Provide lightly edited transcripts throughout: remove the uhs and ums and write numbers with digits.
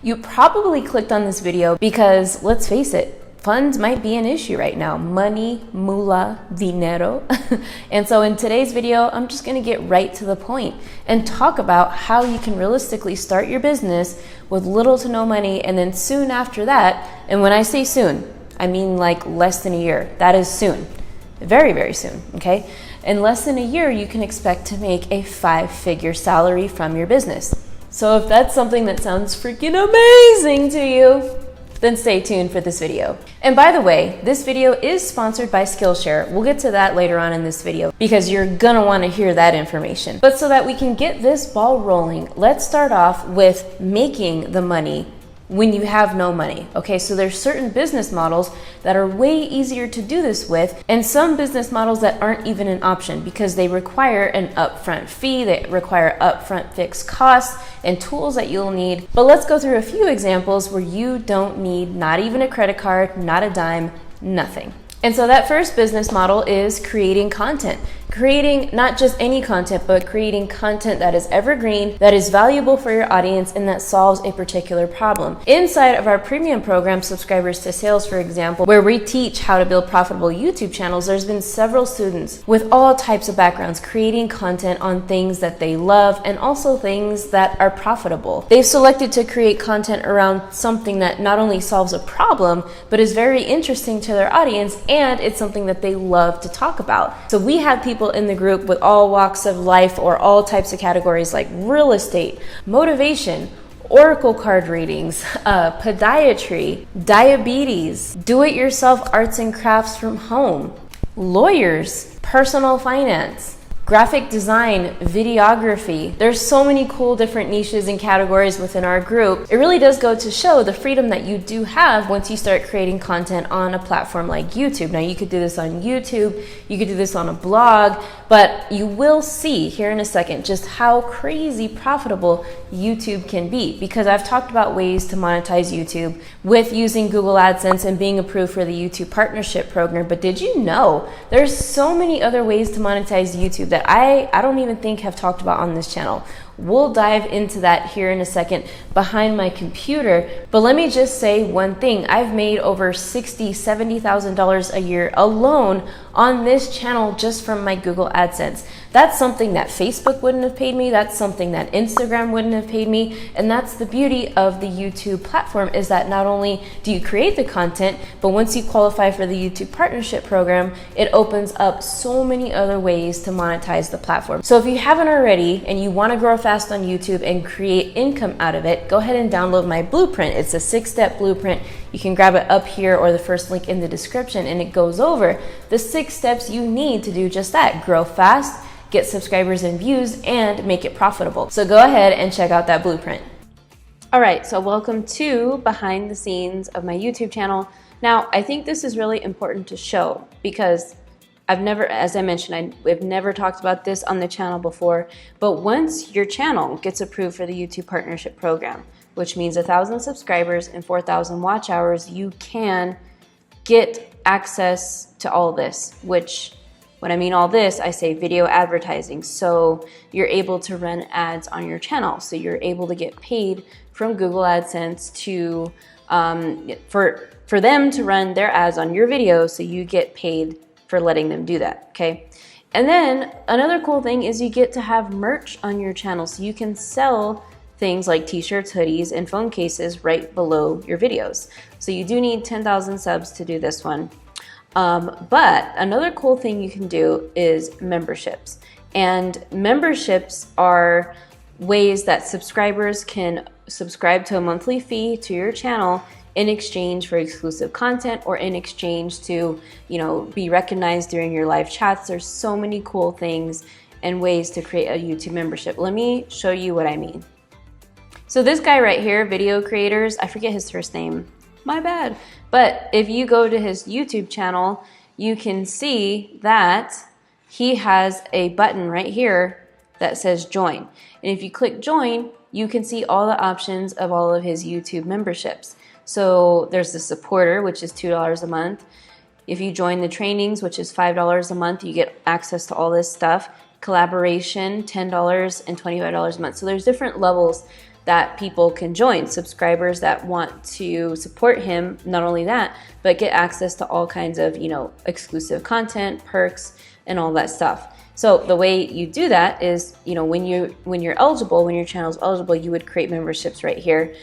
You probably clicked on this video because, let's face it, funds might be an issue right now. Money, moolah, dinero. And so in today's video, I'm just gonna get right to the point and talk about how you can realistically start your business with little to no money, and then soon after that, and when I say soon, I mean like less than a year. That is soon. Very, very soon, okay? In less than a year, you can expect to make a 5-figure salary from your business. So if that's something that sounds freaking amazing to you, then stay tuned for this video. And by the way, this video is sponsored by Skillshare. We'll get to that later on in this video because you're gonna wanna hear that information. But so that we can get this ball rolling, let's start off with making the money when you have no money. Okay, so there's certain business models that are way easier to do this with, and some business models that aren't even an option because they require an upfront fee, they require upfront fixed costs and tools that you'll need. But let's go through a few examples where you don't need not even a credit card, not a dime, nothing. And so that first business model is creating content. Creating not just any content, but creating content that is evergreen, that is valuable for your audience, and that solves a particular problem. Inside of our premium program, Subscribers to Sales, for example, where we teach how to build profitable YouTube channels, there's been several students with all types of backgrounds creating content on things that they love and also things that are profitable. They've selected to create content around something that not only solves a problem, but is very interesting to their audience, and it's something that they love to talk about. So we have people in the group with all walks of life or all types of categories like real estate, motivation, oracle card readings, podiatry, diabetes, do-it-yourself arts and crafts from home, lawyers, personal finance, graphic design, videography. There's so many cool different niches and categories within our group. It really does go to show the freedom that you do have once you start creating content on a platform like YouTube. Now you could do this on YouTube, you could do this on a blog, but you will see here in a second just how crazy profitable YouTube can be, because I've talked about ways to monetize YouTube with using Google AdSense and being approved for the YouTube partnership program. But did you know there's so many other ways to monetize YouTube that I don't even think have talked about on this channel. We'll dive into that here in a second behind my computer. But let me just say one thing. I've made over $60,000, $70,000 a year alone on this channel just from my Google AdSense. That's something that Facebook wouldn't have paid me. That's something that Instagram wouldn't have paid me. And that's the beauty of the YouTube platform, is that not only do you create the content, but once you qualify for the YouTube partnership program, it opens up so many other ways to monetize the platform. So if you haven't already and you want to grow fast on YouTube and create income out of it, go ahead and download my blueprint. It's a 6-step blueprint. You can grab it up here or the first link in the description, and it goes over the 6 steps you need to do just that: grow fast, get subscribers and views, and make it profitable. So go ahead and check out that blueprint. All right, so welcome to behind the scenes of my YouTube channel. Now, I think this is really important to show because I've never, as I mentioned, we've never talked about this on the channel before, but once your channel gets approved for the YouTube partnership program, which means 1,000 subscribers and 4,000 watch hours, you can get access to all this, which, when I mean all this, I say video advertising. So you're able to run ads on your channel. So you're able to get paid from Google AdSense to, for them to run their ads on your video, so you get paid for letting them do that, okay? And then another cool thing is you get to have merch on your channel, so you can sell things like t-shirts, hoodies, and phone cases right below your videos. So you do need 10,000 subs to do this one. But another cool thing you can do is memberships. And memberships are ways that subscribers can subscribe to a monthly fee to your channel in exchange for exclusive content, or in exchange to, you know, be recognized during your live chats. There's so many cool things and ways to create a YouTube membership. Let me show you what I mean. So this guy right here, Video Creators, I forget his first name, my bad. But if you go to his YouTube channel, you can see that he has a button right here that says join. And if you click join, you can see all the options of all of his YouTube memberships. So there's the supporter, which is $2 a month. If you join the trainings, which is $5 a month, you get access to all this stuff. Collaboration, $10 and $25 a month. So there's different levels that people can join, subscribers that want to support him. Not only that, but get access to all kinds of, you know, exclusive content, perks, and all that stuff. So the way you do that is, you know, when you're eligible, when your channel is eligible, you would create memberships right here.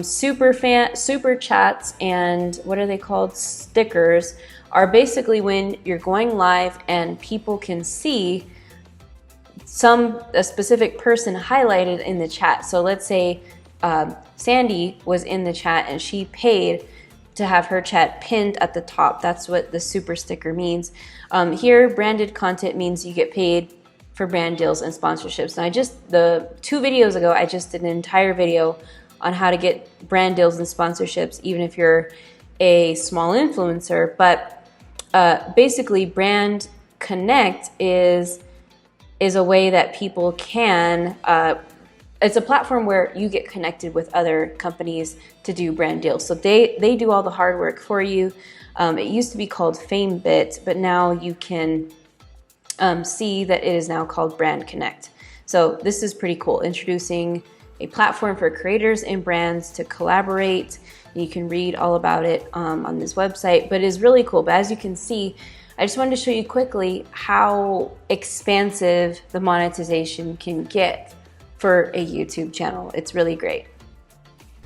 Super chats, and what are they called? Stickers are basically when you're going live and people can see a specific person highlighted in the chat. So let's say Sandy was in the chat and she paid to have her chat pinned at the top. That's what the super sticker means. Here, branded content means you get paid for brand deals and sponsorships. And the 2 videos ago, I just did an entire video on how to get brand deals and sponsorships, even if you're a small influencer. But basically, Brand Connect is a way that people can, it's a platform where you get connected with other companies to do brand deals. So they do all the hard work for you. It used to be called FameBit, but now you can see that it is now called Brand Connect. So this is pretty cool, introducing a platform for creators and brands to collaborate. You can read all about it on this website, but it is really cool. But as you can see, I just wanted to show you quickly how expansive the monetization can get for a YouTube channel. It's really great.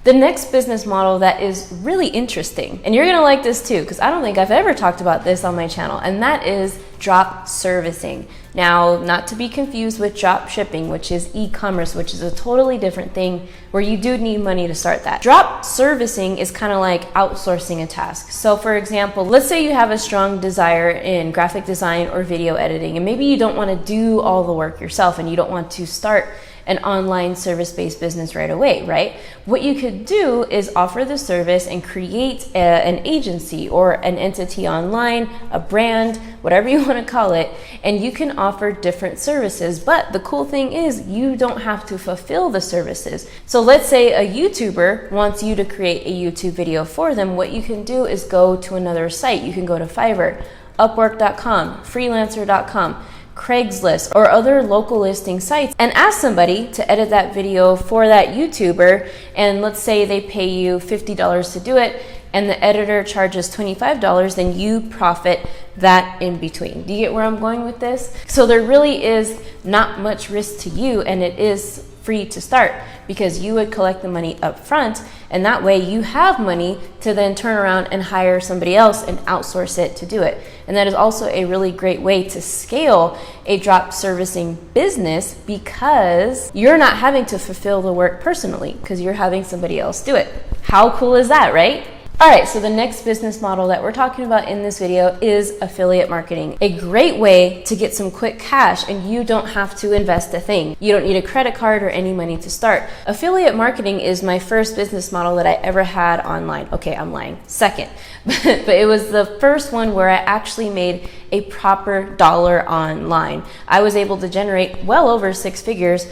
The next business model that is really interesting, and you're gonna like this too, because I don't think I've ever talked about this on my channel, and that is drop servicing. Now, not to be confused with drop shipping, which is e-commerce, which is a totally different thing where you do need money to start that. Drop servicing is kind of like outsourcing a task. So for example, let's say you have a strong desire in graphic design or video editing, and maybe you don't want to do all the work yourself and you don't want to start an online service-based business right away, right? What you could do is offer the service and create an agency or an entity online, a brand, whatever you want to call it, and you can offer different services. But the cool thing is you don't have to fulfill the services. So let's say a YouTuber wants you to create a YouTube video for them. What you can do is go to another site. You can go to Fiverr, Upwork.com, Freelancer.com, Craigslist, or other local listing sites and ask somebody to edit that video for that YouTuber. And let's say they pay you $50 to do it and the editor charges $25, then you profit that in between. Do you get where I'm going with this? So there really is not much risk to you, and it is free to start because you would collect the money up front, and that way you have money to then turn around and hire somebody else and outsource it to do it. And that is also a really great way to scale a drop servicing business because you're not having to fulfill the work personally because you're having somebody else do it. How cool is that, right? All right, so the next business model that we're talking about in this video is affiliate marketing. A great way to get some quick cash and you don't have to invest a thing. You don't need a credit card or any money to start. Affiliate marketing is my first business model that I ever had online. Okay, I'm lying. Second, but it was the first one where I actually made a proper dollar online. I was able to generate well over 6 figures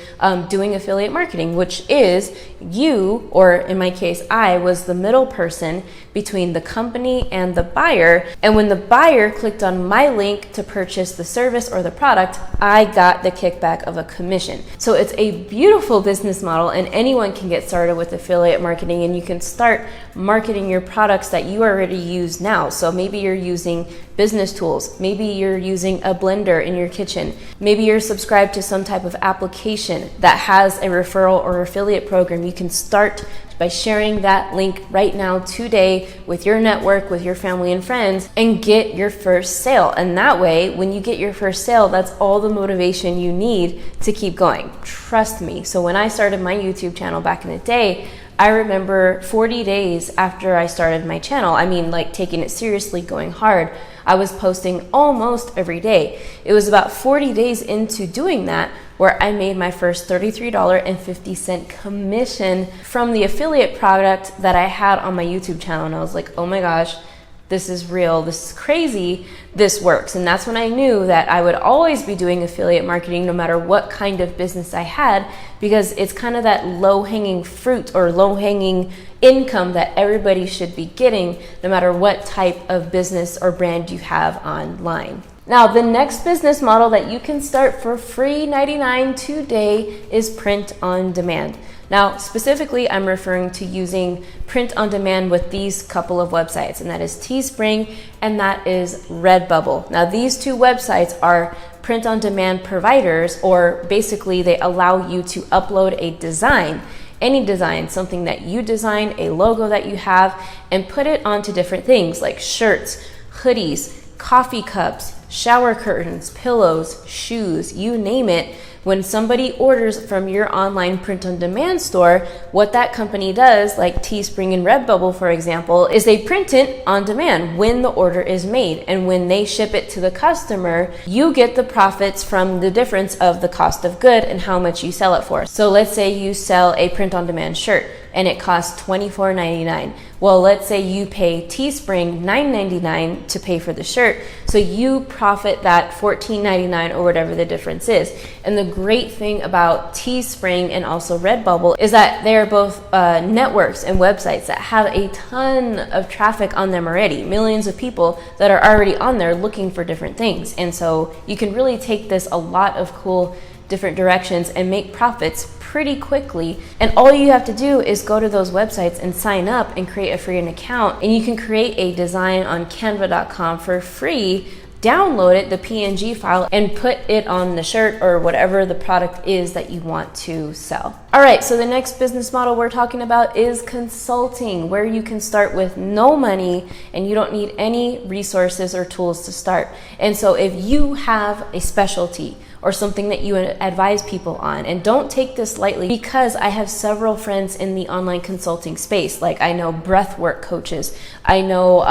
doing affiliate marketing, which is you, or in my case, I was the middle person between the company and the buyer. And when the buyer clicked on my link to purchase the service or the product, I got the kickback of a commission. So it's a beautiful business model, and anyone can get started with affiliate marketing, and you can start marketing your products that you already use now. So maybe you're using business tools. Maybe you're using a blender in your kitchen. Maybe you're subscribed to some type of application that has a referral or affiliate program. You can start by sharing that link right now today with your network, with your family and friends, and get your first sale. And that way, when you get your first sale, that's all the motivation you need to keep going. Trust me. So when I started my YouTube channel back in the day, I remember 40 days after I started my channel, I mean, like taking it seriously, going hard, I was posting almost every day. It was about 40 days into doing that where I made my first $33.50 commission from the affiliate product that I had on my YouTube channel. And I was like, oh my gosh, this is real, this is crazy, this works. And that's when I knew that I would always be doing affiliate marketing no matter what kind of business I had, because it's kind of that low-hanging fruit or low-hanging income that everybody should be getting no matter what type of business or brand you have online. Now, the next business model that you can start for free $99 today is print on demand. Now, specifically, I'm referring to using print on demand with these couple of websites, and that is Teespring and that is Redbubble. Now, these two websites are print on demand providers, or basically they allow you to upload a design, any design, something that you design, a logo that you have, and put it onto different things like shirts, hoodies, coffee cups, shower curtains, pillows, shoes, you name it. When somebody orders from your online print-on-demand store, what that company does, like Teespring and Redbubble, for example, is they print it on demand when the order is made. And when they ship it to the customer, you get the profits from the difference of the cost of good and how much you sell it for. So let's say you sell a print-on-demand shirt and it costs $24.99. Well, let's say you pay Teespring $9.99 to pay for the shirt. So you profit that $14.99 or whatever the difference is. And the great thing about Teespring and also Redbubble is that they're both networks and websites that have a ton of traffic on them already, millions of people that are already on there looking for different things. And so you can really take this a lot of cool different directions and make profits pretty quickly. And all you have to do is go to those websites and sign up and create a free account, and you can create a design on canva.com for free, download it, the PNG file, and put it on the shirt or whatever the product is that you want to sell. All right, so the next business model we're talking about is consulting, where you can start with no money and you don't need any resources or tools to start. And so if you have a specialty or something that you advise people on, and don't take this lightly, because I have several friends in the online consulting space. Like I know breathwork coaches, I know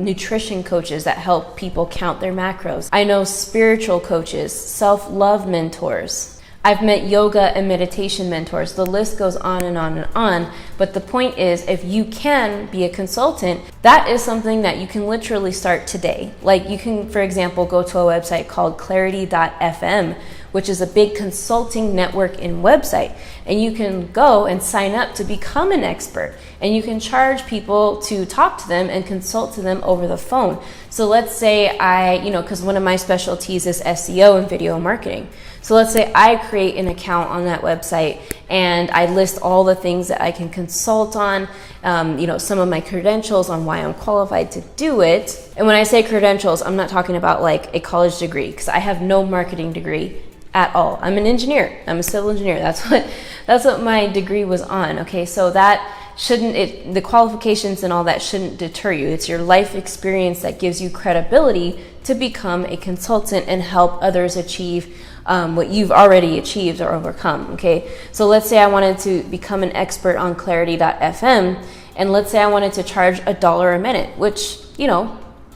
nutrition coaches that help people count their macros, I know spiritual coaches, self-love mentors, I've met yoga and meditation mentors. The list goes on and on and on. But the point is, if you can be a consultant, that is something that you can literally start today. Like you can, for example, go to a website called clarity.fm, which is a big consulting network and website. And you can go and sign up to become an expert. And you can charge people to talk to them and consult to them over the phone. So let's say because one of my specialties is SEO and video marketing. So let's say I create an account on that website and I list all the things that I can consult on, some of my credentials on why I'm qualified to do it. And when I say credentials, I'm not talking about like a college degree, because I have no marketing degree at all. I'm an engineer. I'm a civil engineer. That's what my degree was on. Okay, so that the qualifications and all that shouldn't deter you. It's your life experience that gives you credibility to become a consultant and help others achieve what you've already achieved or overcome. Okay, so let's say I wanted to become an expert on clarity.fm, and let's say I wanted to charge $1 a minute, which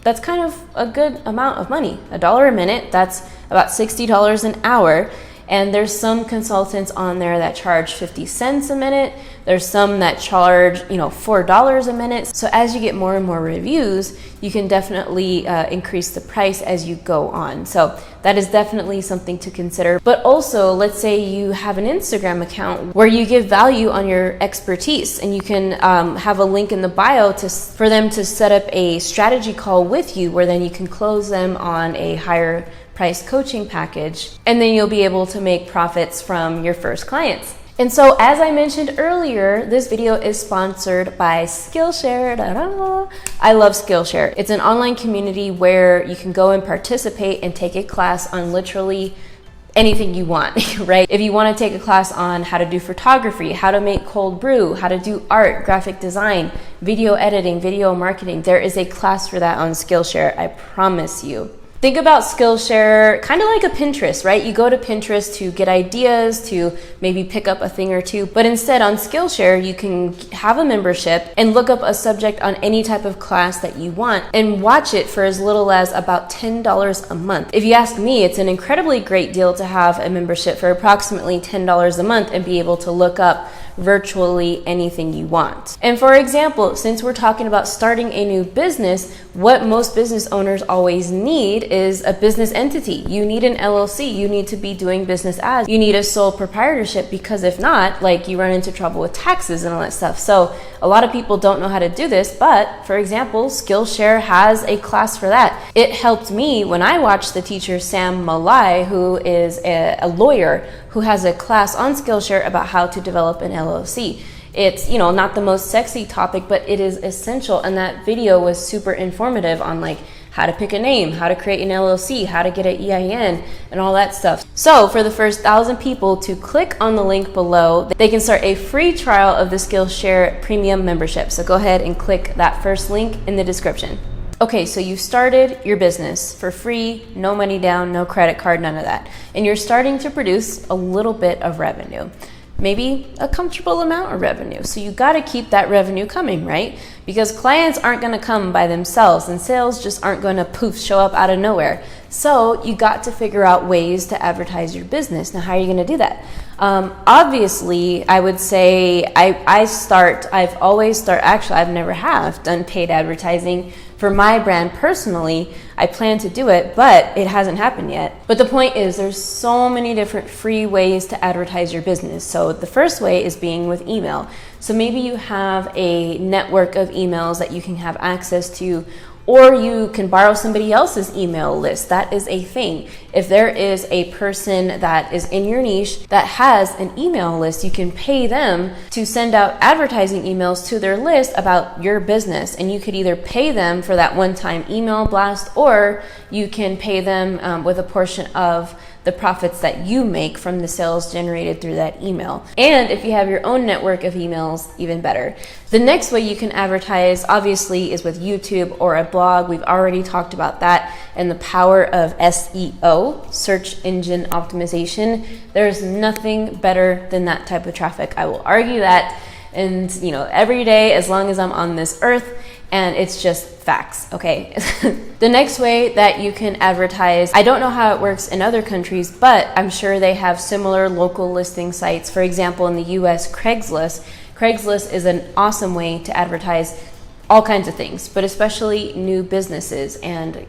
that's kind of a good amount of money. $1 a minute, that's about $60 an hour. And there's some consultants on there that charge 50 cents a minute. There's some that charge, $4 a minute. So as you get more and more reviews, you can definitely increase the price as you go on. So that is definitely something to consider. But also, let's say you have an Instagram account where you give value on your expertise, and you can have a link in the bio for them to set up a strategy call with you, where then you can close them on a higher price coaching package, and then you'll be able to make profits from your first clients. And so, as I mentioned earlier, this video is sponsored by Skillshare. I love Skillshare. It's an online community where you can go and participate and take a class on literally anything you want, right? If you want to take a class on how to do photography, how to make cold brew, how to do art, graphic design, video editing, video marketing, there is a class for that on Skillshare, I promise you. Think about Skillshare kind of like a Pinterest, right? You go to Pinterest to get ideas, to maybe pick up a thing or two, but instead on Skillshare, you can have a membership and look up a subject on any type of class that you want and watch it for as little as about $10 a month. If you ask me, it's an incredibly great deal to have a membership for approximately $10 a month and be able to look up virtually anything you want. And for example, since we're talking about starting a new business, what most business owners always need is a business entity. You need an LLC. You need to be doing business as. You need a sole proprietorship, because if not, like, you run into trouble with taxes and all that stuff. So a lot of people don't know how to do this, but for example, Skillshare has a class for that. It helped me when I watched the teacher Sam Malai, who is a lawyer, who has a class on Skillshare about how to develop an LLC. LLC. It's, you know, not the most sexy topic, but it is essential. And that video was super informative on like how to pick a name, how to create an LLC, how to get an EIN, and all that stuff. So for the first 1,000 people to click on the link below, they can start a free trial of the Skillshare Premium membership. So go ahead and click that first link in the description. Okay, so you started your business for free, no money down, no credit card, none of that. And you're starting to produce a little bit of revenue. Maybe a comfortable amount of revenue. So you got to keep that revenue coming, right? Because clients aren't going to come by themselves and sales just aren't going to poof show up out of nowhere. So you got to figure out ways to advertise your business. Now, how are you going to do that? Obviously, I would say I've never have done paid advertising for my brand personally. I plan to do it, but it hasn't happened yet. But the point is there's so many different free ways to advertise your business. So the first way is being with email. So maybe you have a network of emails that you can have access to, or you can borrow somebody else's email list. That is a thing. If there is a person that is in your niche that has an email list, you can pay them to send out advertising emails to their list about your business. And you could either pay them for that one-time email blast, or you can pay them with a portion of the profits that you make from the sales generated through that email. And if you have your own network of emails, even better. The next way you can advertise, obviously, is with YouTube or a blog. We've already talked about that and the power of SEO, search engine optimization. There's nothing better than that type of traffic. I will argue that, and you know, every day as long as I'm on this earth. And it's just facts, okay? The next way that you can advertise, I don't know how it works in other countries, but I'm sure they have similar local listing sites. For example, in the US, Craigslist. Craigslist is an awesome way to advertise all kinds of things, but especially new businesses, and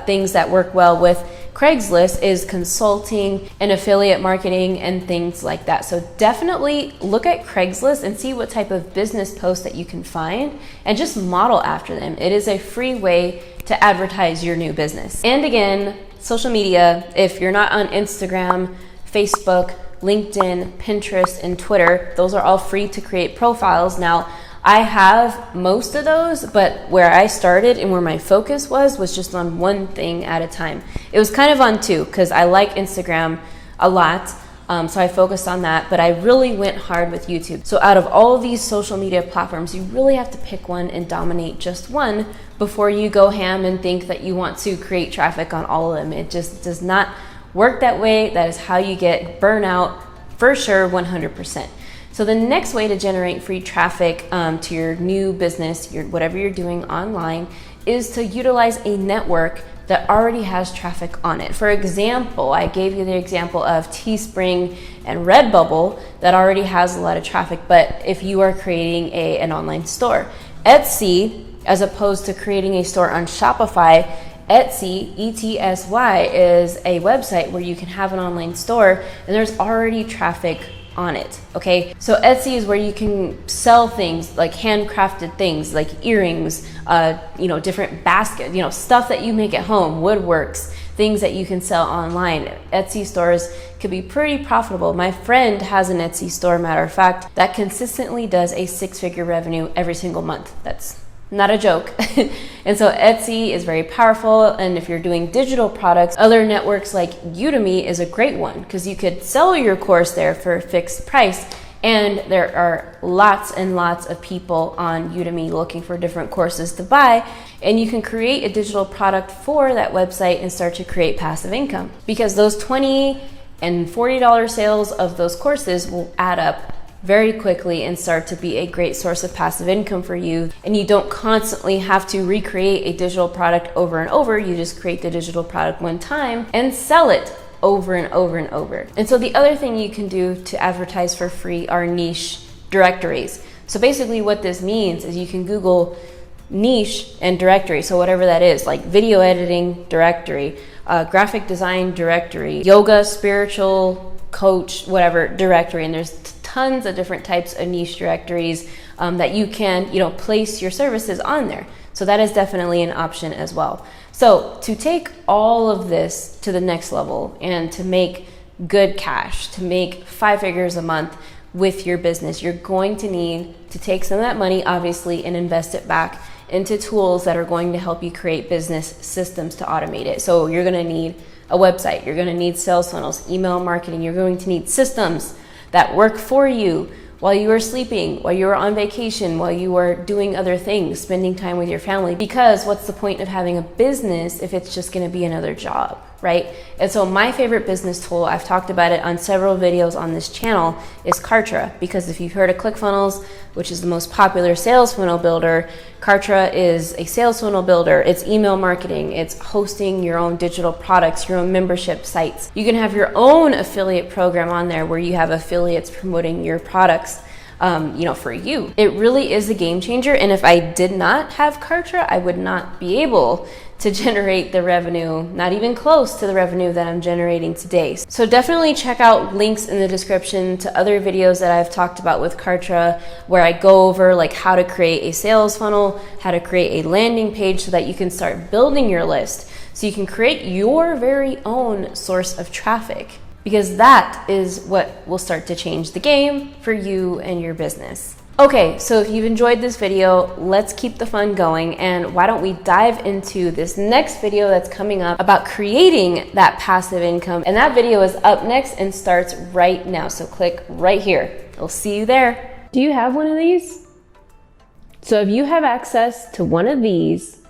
things that work well with Craigslist is consulting and affiliate marketing and things like that. So definitely look at Craigslist and see what type of business posts that you can find and just model after them. It is a free way to advertise your new business. And again, social media, if you're not on Instagram, Facebook, LinkedIn, Pinterest, and Twitter, those are all free to create profiles. Now, I have most of those, but where I started and where my focus was just on one thing at a time. It was kind of on two, because I like Instagram a lot, so I focused on that, but I really went hard with YouTube. So out of all of these social media platforms, you really have to pick one and dominate just one before you go ham and think that you want to create traffic on all of them. It just does not work that way. That is how you get burnout, for sure, 100%. So the next way to generate free traffic to your new business, whatever you're doing online, is to utilize a network that already has traffic on it. For example, I gave you the example of Teespring and Redbubble that already has a lot of traffic, but if you are creating an online store, Etsy, as opposed to creating a store on Shopify, Etsy, ETSY, is a website where you can have an online store and there's already traffic on it, okay? So Etsy is where you can sell things like handcrafted things like earrings, different baskets, stuff that you make at home, woodworks, things that you can sell online. Etsy stores could be pretty profitable. My friend has an Etsy store, matter of fact, that consistently does a 6-figure revenue every single month. That's not a joke. And so Etsy is very powerful. And if you're doing digital products, other networks like Udemy is a great one, because you could sell your course there for a fixed price. And there are lots and lots of people on Udemy looking for different courses to buy. And you can create a digital product for that website and start to create passive income, because those $20 and $40 sales of those courses will add up very quickly and start to be a great source of passive income for you. And you don't constantly have to recreate a digital product over and over. You just create the digital product one time and sell it over and over and over. And so the other thing you can do to advertise for free are niche directories. So basically what this means is you can Google niche and directory. So whatever that is, like video editing directory, graphic design directory, yoga, spiritual coach, whatever directory. And there's tons of different types of niche directories that you can, place your services on there. So that is definitely an option as well. So to take all of this to the next level and to make good cash, to make 5 figures a month, with your business. You're going to need to take some of that money, obviously, and invest it back into tools that are going to help you create business systems to automate it. So you're going to need a website, you're going to need sales funnels, email marketing, you're going to need systems that work for you while you are sleeping, while you are on vacation, while you are doing other things, spending time with your family. Because what's the point of having a business if it's just going to be another job, right? And so my favorite business tool, I've talked about it on several videos on this channel, is Kartra. Because if you've heard of ClickFunnels, which is the most popular sales funnel builder, Kartra is a sales funnel builder. It's email marketing, it's hosting your own digital products, your own membership sites. You can have your own affiliate program on there where you have affiliates promoting your products for you. It really is a game changer. And if I did not have Kartra, I would not be able to generate the revenue, not even close to the revenue that I'm generating today. So definitely check out links in the description to other videos that I've talked about with Kartra, where I go over like how to create a sales funnel, how to create a landing page so that you can start building your list, so you can create your very own source of traffic. Because that is what will start to change the game for you and your business. Okay, so if you've enjoyed this video, let's keep the fun going, and why don't we dive into this next video that's coming up about creating that passive income. And that video is up next and starts right now, so click right here. I'll see you there. Do you have one of these? So if you have access to one of these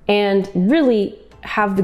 and really have the